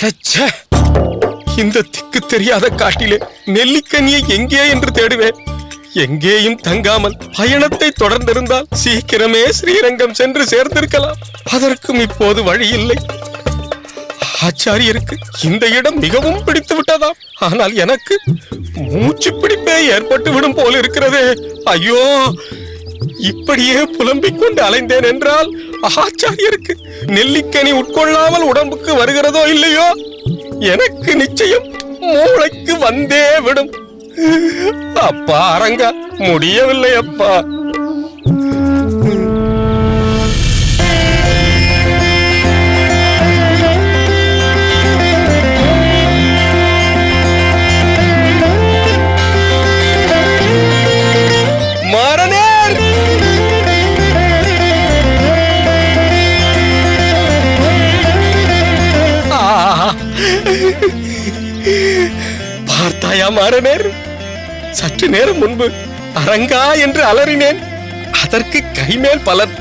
அடச்சே, இந்த திக்கு தெரியாத காட்டிலே நெல்லிக்கனியை எங்கே என்று தேடுவேன். எங்கேயும் தங்காமல் பயணத்தை தொடர்ந்திருந்தால் சீக்கிரமே ஸ்ரீரங்கம் சென்று சேர்ந்திருக்கலாம். அதற்கும் இப்போது வழி இல்லை. ஆச்சாரியருக்கு இந்த இடம் மிகவும் பிடித்து விட்டதாம். ஆனால் எனக்கு மூச்சு பிடிப்பே ஏற்பட்டு விடும் போல் இருக்கிறதே. ஐயோ, இப்படியே புலம்பிக் கொண்டு அலைந்தேன் என்றால் ஆச்சாரியருக்கு நெல்லிக்கனி உட்கொள்ளாமல் உடம்புக்கு வருகிறதோ இல்லையோ, எனக்கு நிச்சயம் மூளைக்கு வந்தே விடும். அப்பா அரங்கா, முடியவில்லை அப்பா. பார்த்தாயா மாறனேர், சற்று நேரம் முன்பு அரங்கா என்று அலறினேன். அதற்கு கைமேல் பலன்.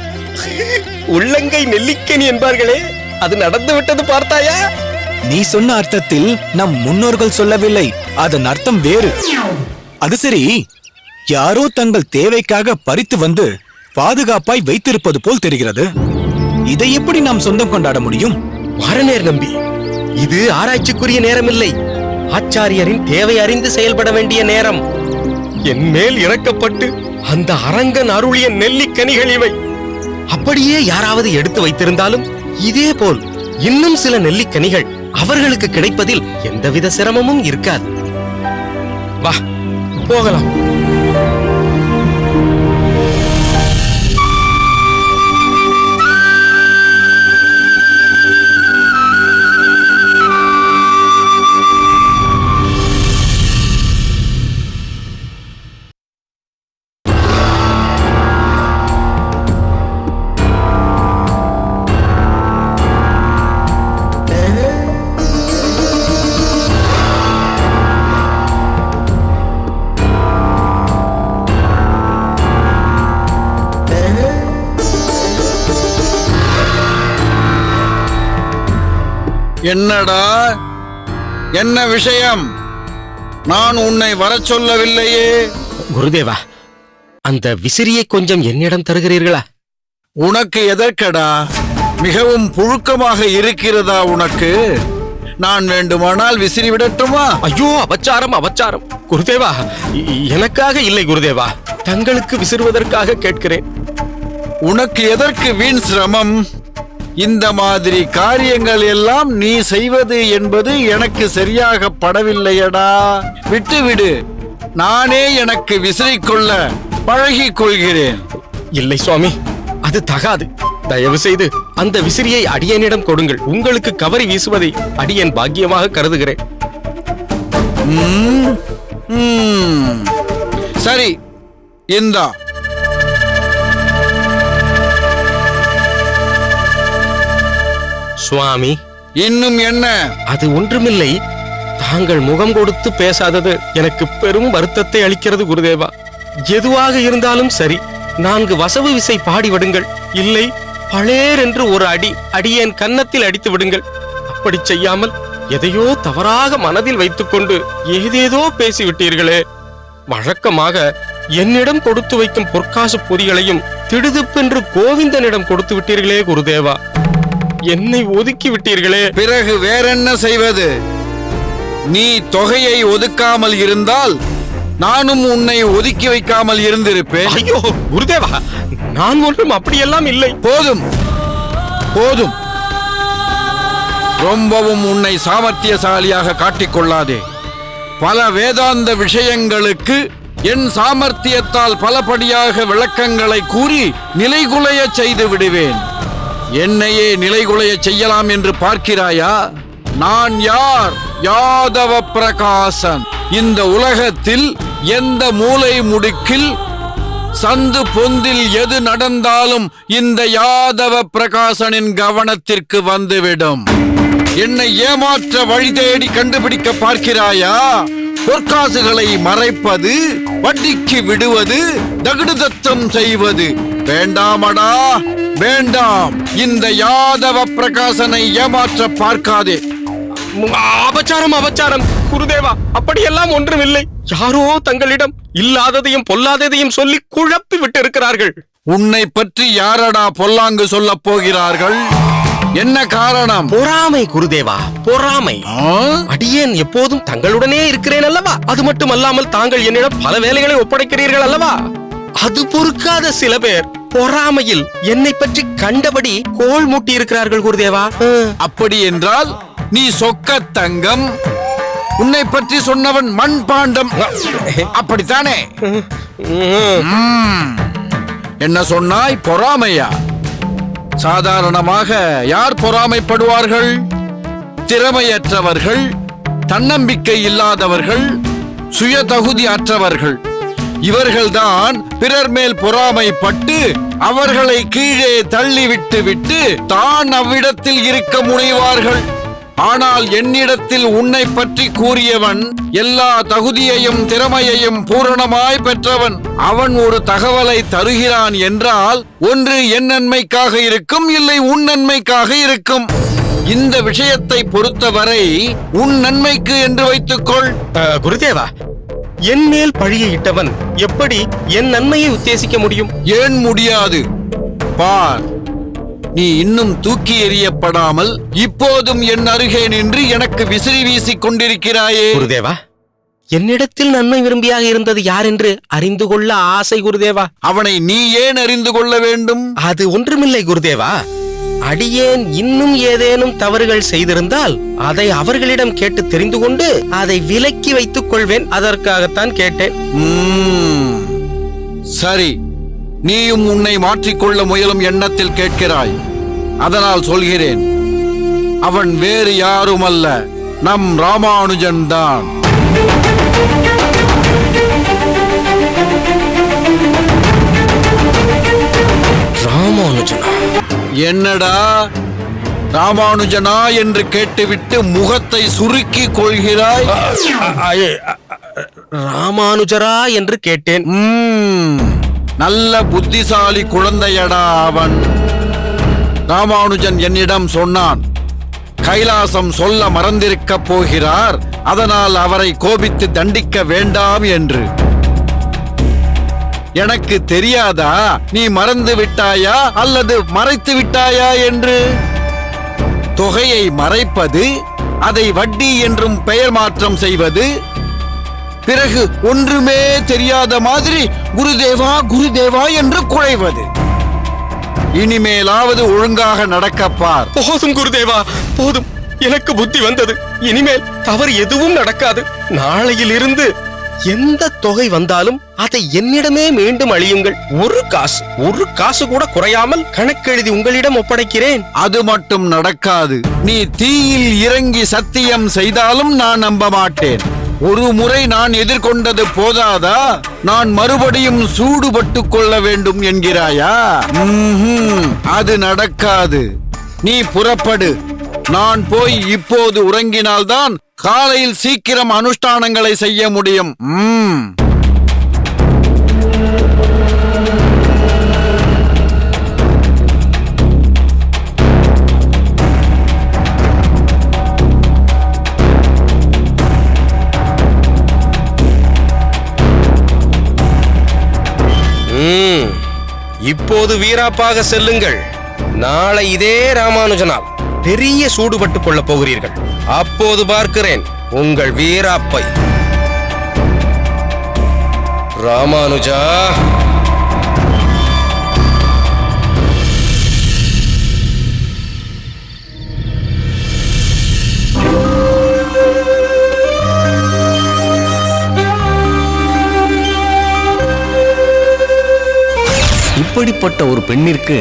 உள்ளங்கை நெல்லிக்கனி என்பார்களே, அது நடந்து விட்டது பார்த்தாயா? நீ சொன்ன அர்த்தத்தில் நம் முன்னோர்கள் சொல்லவில்லை, அதன் அர்த்தம் வேறு. அது சரி, யாரோ தங்கள் தேவைக்காக பறித்து வந்து பாதுகாப்பாய் வைத்திருப்பது போல் தெரிகிறது. இதை எப்படி நாம் சொந்தம் கொண்டாட முடியும்? மாறனேர் நம்பி, இது ஆராய்ச்சிக்குரிய நேரம் இல்லை. ஆச்சாரியரின் தேவை அறிந்து செயல்பட வேண்டிய நேரம். என் மேல் இறக்கப்பட்டு அந்த அரங்கன் அருளிய நெல்லிக்கனிகள் இவை. அப்படியே யாராவது எடுத்து வைத்திருந்தாலும் இதே போல் இன்னும் சில நெல்லிக்கனிகள் அவர்களுக்கு கிடைப்பதில் எந்தவித சிரமமும் இருக்காது. வா, போகலாம். என்னடா, என்ன விஷயம்? நான் உன்னை வர சொல்லவில்லையே. குருதேவா, அந்த விசிறியை கொஞ்சம் என்னிடம் தருகிறீர்களா? உனக்கு எதற்கடா? மிகவும் புழுக்கமாக இருக்கிறதா உனக்கு? நான் வேண்டுமானால் விசிறி விடட்டுமா? ஐயோ, அபச்சாரம் அபச்சாரம். குருதேவா, எனக்காக இல்லை குருதேவா, தங்களுக்கு விசிறுவதற்காக கேட்கிறேன். உனக்கு எதற்கு வீண் சிரமம்? இந்த மாதிரி காரியங்கள் எல்லாம் நீ செய்வது என்பது எனக்கு சரியாக படவில்லையடா. விட்டுவிடு, நானே எனக்கு விசிறிக்கொள்ள பழகிக் கொள்கிறேன். இல்லை சுவாமி, அது தகாது. தயவு செய்து அந்த விசிறியை அடியனிடம் கொடுங்கள். உங்களுக்கு கவரி வீசுவதை அடியன் பாக்கியமாக கருதுகிறேன். சரி, இந்தா. சுவாமி, இன்னும் என்ன? அது ஒன்றுமில்லை. தாங்கள் முகம் கொடுத்து பேசாதது எனக்கு பெரும் வருத்தத்தை அளிக்கிறது குருதேவா. எதுவாக இருந்தாலும் சரி, 4 வசவு விசை பாடி விடுங்கள். இல்லை, பளேர் என்று ஒரு அடியேன் கன்னத்தில் அடித்து விடுங்கள். அப்படி செய்யாமல் எதையோ தவறாக மனதில் வைத்துக்கொண்டு ஏதேதோ பேசிவிட்டீர்களே. வழக்கமாக என்னிடம் கொடுத்து வைக்கும் பொற்காசு பொதிகளையும் திடுதுப்பென்று கோவிந்தனிடம் கொடுத்து விட்டீர்களே குருதேவா. என்னை ஒதுக்கி விட்டீர்களே. பிறகு வேறென்ன செய்வது? நீ தொகையை ஒதுக்காமல் இருந்தால் நானும் உன்னை ஒதுக்கி வைக்காமல் இருந்திருப்பேன். ஐயோ குருதேவா, நான் ஒன்றும் அப்படியெல்லாம் இல்லை. போதும் போதும், ரொம்பவும் உன்னை சாமர்த்தியசாலியாக காட்டிக்கொள்ளாதே. பல வேதாந்த விஷயங்களுக்கு என் சாமர்த்தியத்தால் பலபடியாக விளக்கங்களை கூறி நிலைகுலைய செய்து விடுவேன். என்னையே நிலைகுலைய செய்யலாம் என்று பார்க்கிறாயா? நான் யார்? யாதவ பிரகாசன். இந்த உலகத்தில் எந்த மூலை முடுக்கில் சந்து பொந்தில் எது நடந்தாலும் இந்த யாதவ பிரகாசனின் கவனத்திற்கு வந்துவிடும். என்னை ஏமாற்ற வழி தேடி கண்டுபிடிக்க பார்க்கிறாயா? பொற்காசுகளை மறைப்பது, வட்டிக்கு விடுவது, தகுடுதத்தம் செய்வது வேண்டாமடா, வேண்டாம். இந்த யாதவ பிரகாசனை ஏமாற்ற பார்க்காதே. அபச்சாரம் அபச்சாரம் குருதேவா, அப்படியெல்லாம் ஒன்றுமில்லை. யாரோ தங்களிடம் இல்லாததையும் பொல்லாததையும் சொல்லி குழப்பி விட்டு இருக்கிறார்கள். உன்னை பற்றி யாரடா பொல்லாங்கு சொல்லப் போகிறார்கள்? என்ன காரணம்? பொறாமை குருதேவா, பொறாமை. அடியேன் எப்போதும் தங்களுடனே இருக்கிறேன் அல்லவா? அது மட்டுமல்லாமல் தாங்கள் என்னிடம் பல வேலைகளை ஒப்படைக்கிறீர்கள் அல்லவா? அது பொறுக்காத சில பேர் பொறாமையில் என்னை பற்றி கண்டபடி கோள் மூட்டி இருக்கிறார்கள் குருதேவா. அப்படி என்றால் நீ சொக்க தங்கம், உன்னை பற்றி சொன்னவன் மண் பாண்டம், அப்படித்தானே? என்ன சொன்னாய்? பொறாமையா? சாதாரணமாக யார் பொறாமைப்படுவார்கள்? திறமையற்றவர்கள், தன்னம்பிக்கை இல்லாதவர்கள், சுய தகுதி அற்றவர்கள். இவர்கள்தான் பிறர் மேல் பொறாமைப்பட்டு அவர்களை கீழே தள்ளிவிட்டு தான் அவ்விடத்தில் இருக்க முனைவார்கள். ஆனால் என்னிடத்தில் உன்னை பற்றி கூறியவன் எல்லா தகுதியையும் திறமையையும் பூரணமாய் பெற்றவன். அவன் ஒரு தகவலை தருகிறான் என்றால் ஒன்று என் நன்மைக்காக இருக்கும், இல்லை உன் நன்மைக்காக இருக்கும். இந்த விஷயத்தை பொறுத்தவரை உன் நன்மைக்கு என்று வைத்துக்கொள். குருதேவா, என் மேல் பழியை இட்டவன் எப்படி என் நன்மையை உத்தேசிக்க முடியும்? ஏன் முடியாது? பார், நீ இன்னும் தூக்கி எறியப்படாமல் இப்போதும் என் அருகே நின்று எனக்கு விசிறி வீசிக் கொண்டிருக்கிறாயே. குருதேவா, என்னிடத்தில் நன்மை விரும்பியாக இருந்தது யார் என்று அறிந்து கொள்ள ஆசை குருதேவா. அவனை நீ ஏன் அறிந்து கொள்ள வேண்டும்? அது ஒன்றுமில்லை குருதேவா. அடியேன் இன்னும் ஏதேனும் தவறுகள் செய்திருந்தால் அதை அவர்களிடம் கேட்டு தெரிந்து கொண்டு அதை விலக்கி வைத்துக் கொள்வேன். அதற்காகத்தான் கேட்டேன். சரி, நீயும் உன்னை மாற்றிக்கொள்ள முயலும் எண்ணத்தில் கேட்கிறாய். அதனால் சொல்கிறேன், அவன் வேறு யாருமல்ல, நம் ராமானுஜன் தான். ராமானுஜனா? என்னடா ராமானுஜனா என்று கேட்டுவிட்டு முகத்தை சுருக்கி கொள்கிறாய்? ராமானுஜரா என்று கேட்டேன். நல்ல புத்திசாலி குழந்தையடா அவன். ராமானுஜன் என்னிடம் சொன்னான், கைலாசம் சொல்ல மறந்திருக்க போகிறார், அதனால் அவரை கோபித்து தண்டிக்க வேண்டாம் என்று. எனக்கு தெரியாதா நீ மறந்து விட்டாயா அல்லது மறைத்து விட்டாயா என்று? தொகையை மறைப்பது, அதை வட்டி என்றும் பெயர் மாற்றம் செய்வது, பிறகு ஒன்றுமே தெரியாத மாதிரி குருதேவா குருதேவா என்று குழைவது. இனிமேலாவது ஒழுங்காக நடக்கப்பார். போதும் குருதேவா, போதும். எனக்கு புத்தி வந்தது. இனிமேல் தவறு எதுவும் நடக்காது. நாளையில் இருந்து எந்த தொகை வந்தாலும் அதை என்னிடமே மீண்டும் அழியுங்கள். ஒரு காசு கூட குறையாமல் கணக்கெழுதி உங்களிடம் ஒப்படைக்கிறேன். அது மட்டும் நடக்காது. நீ தீயில் இறங்கி சத்தியம் செய்தாலும் நான் நம்ப மாட்டேன். ஒரு முறை நான் எதிர்கொண்டது போதாதா, நான் மறுபடியும் சூடுபட்டு கொள்ள வேண்டும் என்கிறாயா? அது நடக்காது. நீ புறப்படு. நான் போய் இப்போது உறங்கினால்தான் காலையில் சீக்கிரம் அனுஷ்டானங்களை செய்ய முடியும். இப்போது வீராப்பாக செல்லுங்கள். நாளை இதே ராமானுஜனால் பெரிய சூடுபட்டுக் கொள்ளப் போகிறீர்கள். அப்போது பார்க்கிறேன் உங்கள் வீராப்பை. ராமானுஜா, இப்படிப்பட்ட ஒரு பெண்ணிற்கு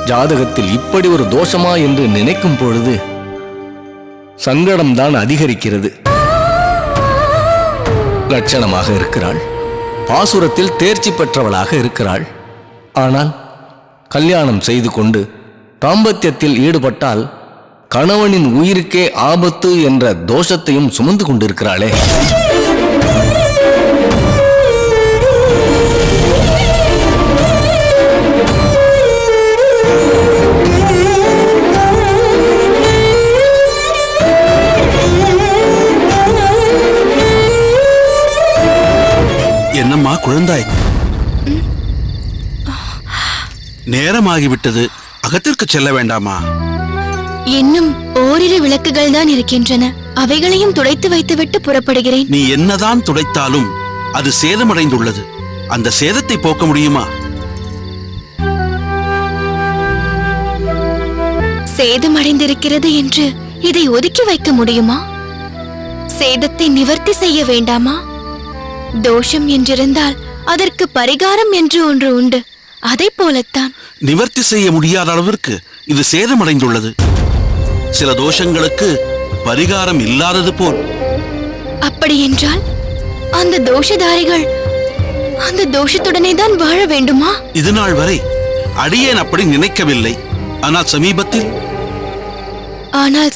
ஜாதகத்தில் இப்படி ஒரு தோஷமா என்று நினைக்கும் பொழுது சங்கடம்தான் அதிகரிக்கிறது. லட்சணமாக இருக்கிறாள், பாசுரத்தில் தேர்ச்சி பெற்றவளாக இருக்கிறாள். ஆனால் கல்யாணம் செய்து கொண்டு தாம்பத்தியத்தில் ஈடுபட்டால் கணவனின் உயிருக்கே ஆபத்து என்ற தோஷத்தையும் சுமந்து கொண்டிருக்கிறாளே. எழுந்தாய். நேரமாகிவிட்டது. அகத்திற்கு செல்ல வேண்டாமா? இன்னும் ஓரிரு விளக்குகள் தான் இருக்கின்றன. அவைகளையும் துடைத்து வைத்துவிட்டு புறப்படுகிறேன். நீ என்னதான் துடைத்தாலும் அது சேதமடைந்துள்ளது. அந்த சேதத்தை போக்க முடியுமா? சேதமடைந்திருக்கிறது என்று இதை ஒதுக்கி வைக்க முடியுமா? சேதத்தை நிவர்த்தி செய்ய வேண்டாமா? தோஷம் என்றிருந்தால் அதற்கு பரிகாரம் என்று ஒன்று உண்டு. அதை போலத்தான் நிவர்த்தி செய்ய முடியாத அளவிற்கு இது சேதமடைந்துள்ளது. சில தோஷங்களுக்கு பரிகாரம் இல்லாதது போல். அப்படி என்றால் அந்த தோஷதாரிகள் அந்த தோஷத்துடனே தான் வாழ வேண்டுமா? இது நாள் வரை அடியேன் அப்படி நினைக்கவில்லை. ஆனால்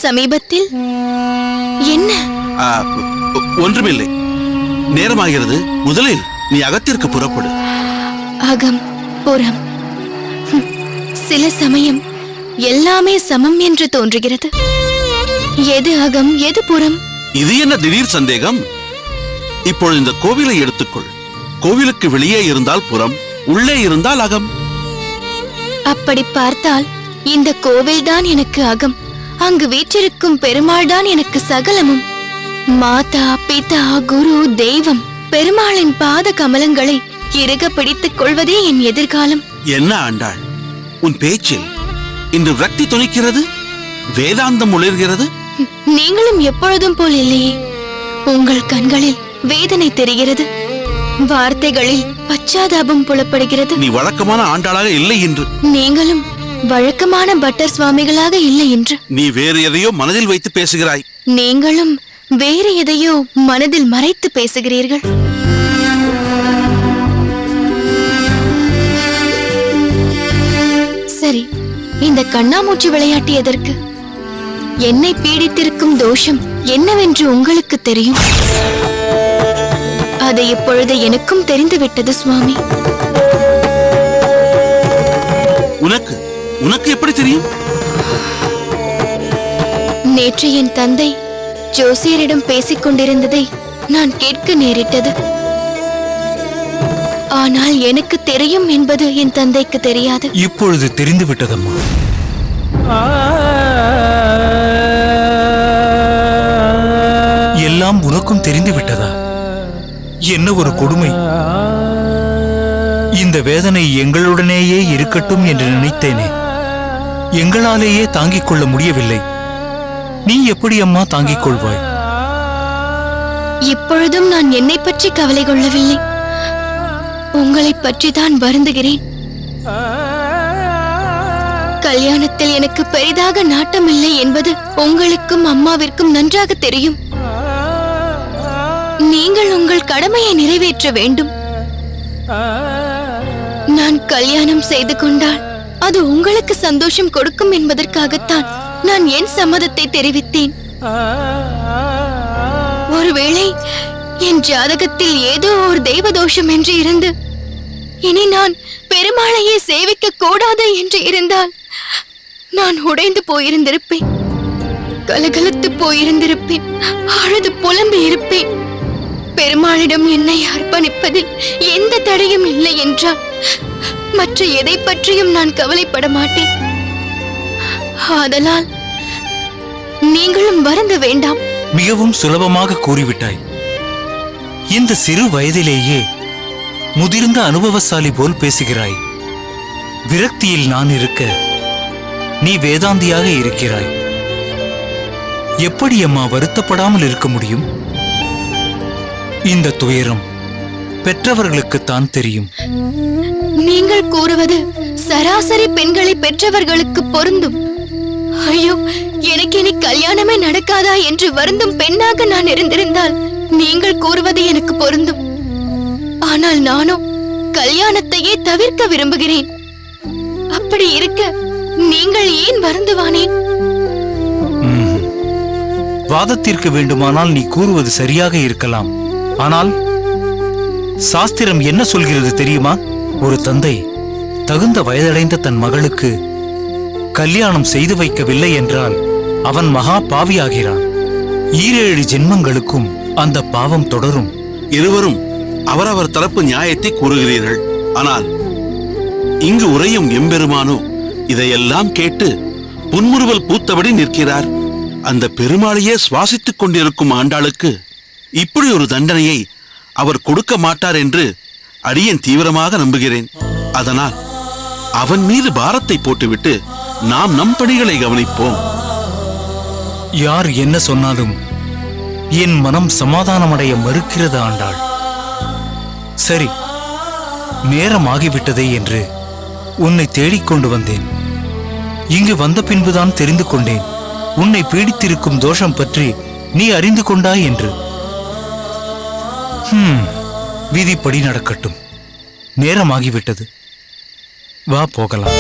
சமீபத்தில் என்ன? ஒன்றுமில்லை. நேரமாகிறது. முதலில் நீ அகத்திற்கு புறப்படு. அகம் புறம், சில சமயம் எல்லாமே சமம் என்று தோன்றுகிறது. எது அகம், எது புறம்? இது என்ன திடீர் சந்தேகம்? இப்பொழுது இந்த கோவிலை எடுத்துக்கொள். கோவிலுக்கு வெளியே இருந்தால் புறம், உள்ளே இருந்தால் அகம். அப்படி பார்த்தால் இந்த கோவில்தான் எனக்கு அகம். அங்கு வீற்றிருக்கும் பெருமாள் தான் எனக்கு சகலமும். மாதா, பிதா, குரு, தெய்வம், பெருமாளின் பாத கமலங்களை இறுக பிடித்துக் கொள்வதே என் எதிர்காலம். என்ன ஆண்டாள், உன் பேச்சில் இன்று விரக்தி துணிக்கிறது, வேதாந்தம் ஒளிர்கிறது. நீங்களும் எப்பொழுதும் போல் இல்லையே. உங்கள் கண்களில் வேதனை தெரிகிறது, வார்த்தைகளில் பச்சாதாபம் புலப்படுகிறது. நீ வழக்கமான ஆண்டாளாக இல்லை என்று. நீங்களும் வழக்கமான பட்டர் சுவாமிகளாக இல்லை என்று. நீ வேறு எதையோ மனதில் வைத்து பேசுகிறாய். நீங்களும் வேறு எதையோ மனதில் மறைத்து பேசுகிறீர்கள். சரி, இந்த கண்ணாமூச்சி விளையாட்டு எதற்கு? என்னை பீடித்திருக்கும் தோஷம் என்னவென்று உங்களுக்கு தெரியும். அது இப்பொழுது எனக்கும் தெரிந்துவிட்டது சுவாமி. உனக்கு எப்படி தெரியும்? நேற்று என் தந்தை ஜோசியரிடம் பேசிக் கொண்டிருந்ததை நான் கேட்க நேரிட்டது. ஆனால் எனக்கு தெரியும் என்பது என் தந்தைக்கு தெரியாது. இப்பொழுது தெரிந்து விட்டதம்மா. எல்லாம் உனக்கும் தெரிந்து விட்டதா? என்ன ஒரு கொடுமை! இந்த வேதனை எங்களுடனேயே இருக்கட்டும் என்று நினைத்தேனே. எங்களாலேயே தாங்கிக் கொள்ள முடியவில்லை. நீ எப்படி அம்மா தாங்கிக் கொள்வாய்? இப்பொழுதும் நான் என்னை பற்றி கவலை கொள்ளவில்லை. உங்களை பற்றி தான் வருந்துகிறேன். கல்யாணத்தில் எனக்கு பெரிதாக நாட்டமில்லை என்பது உங்களுக்கும் அம்மாவிற்கும் நன்றாக தெரியும். நீங்கள் உங்கள் கடமையை நிறைவேற்ற வேண்டும். நான் கல்யாணம் செய்து கொண்டால் அது உங்களுக்கு சந்தோஷம் கொடுக்கும் என்பதற்காகத்தான் நான் என் சம்மதத்தை தெரிவித்தேன். ஒருவேளை என் ஜாதகத்தில் ஏதோ ஒரு தெய்வ தோஷம் என்று இருந்து இனி நான் பெருமாளையே சேவிக்க கூடாது என்று இருந்தால் நான் உடைந்து போயிருந்திருப்பேன், கலகலத்து போயிருந்திருப்பேன், அழுது புலம்பி இருப்பேன். பெருமாளிடம் என்னை அர்ப்பணிப்பதில் எந்த தடையும் இல்லை என்றால் மற்ற எதை பற்றியும் நான் கவலைப்பட மாட்டேன். ஆதலால் நீங்களும் வருந்த வேண்டாம். மிகவும் சுலபமாக கூறிவிட்டாய். இந்த சிறு வயதிலேயே முதிர்ந்த அனுபவசாலி போல் பேசுகிறாய். விரக்தியில் நான் இருக்க நீ வேதாந்தியாக இருக்கிறாய். எப்படி அம்மா வருத்தப்படாமல் இருக்க முடியும்? இந்த துயரம் பெற்றவர்களுக்குத்தான் தெரியும். நீங்கள் கூறுவது சராசரி பெண்களை பெற்றவர்களுக்கு பொருந்தும். ஐயோ, எனக்கு இனி கல்யாணமே நடக்காதா என்று வருந்தும் பெண்ணாக நான் இருந்திருந்தால் நீங்கள் கூறுவது எனக்கு பொருந்தும். ஆனால் நானோ கல்யாணத்தையே தவிர்க்க விரும்புகிறேன். அப்படி இருக்க நீங்கள் ஏன் வருந்துவானேன்? வாதத்திற்கு வேண்டுமானால் நீ கூறுவது சரியாக இருக்கலாம். ஆனால் சாஸ்திரம் என்ன சொல்கிறது தெரியுமா? ஒரு தந்தை தகுந்த வயதடைந்த தன் மகளுக்கு கல்யாணம் செய்து வைக்கவில்லை என்றால் அவன் மகா பாவியாகிறான். 7 ஜென்மங்களுக்கும் அந்த பாவம் தொடரும். இருவரும் அவரவர் தரப்பு நியாயத்தை கூறுகிறீர்கள். ஆனால் இங்கு உரையும் எம்பெருமானோ இதையெல்லாம் கேட்டு புன்முறுவல் பூத்தபடி நிற்கிறார். அந்த பெருமாளையே சுவாசித்துக் கொண்டிருக்கும் ஆண்டாளுக்கு இப்படி ஒரு தண்டனையை அவர் கொடுக்க மாட்டார் என்று அடியேன் தீவிரமாக நம்புகிறேன். அதனால் அவன் மீது பாரத்தை போட்டுவிட்டு நாம் நம் பணிகளை கவனிப்போம். யார் என்ன சொன்னாலும் என் மனம் சமாதானமடைய மறுக்கிறது ஆண்டாள். சரி, நேரமாகிவிட்டதே என்று உன்னை தேடிக்கொண்டு வந்தேன். இங்கு வந்த பின்புதான் தெரிந்து கொண்டேன் உன்னை பீடித்திருக்கும் தோஷம் பற்றி நீ அறிந்து கொண்டாய் என்று. விதிப்படி நடக்கட்டும். நேரமாகிவிட்டது, வா போகலாம்.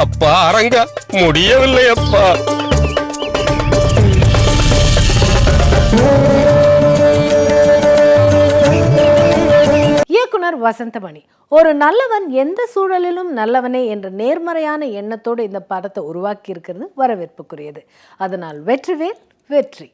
அப்பா அரங்க, முடியவில்லை அப்பா. இயக்குனர் வசந்தமணி ஒரு நல்லவன் எந்த சூழலிலும் நல்லவனே என்ற நேர்மறையான எண்ணத்தோடு இந்த படத்தை உருவாக்கி இருக்கிறது வரவேற்புக்குரியது. அதனால் வெற்றிவேல் வெற்றி.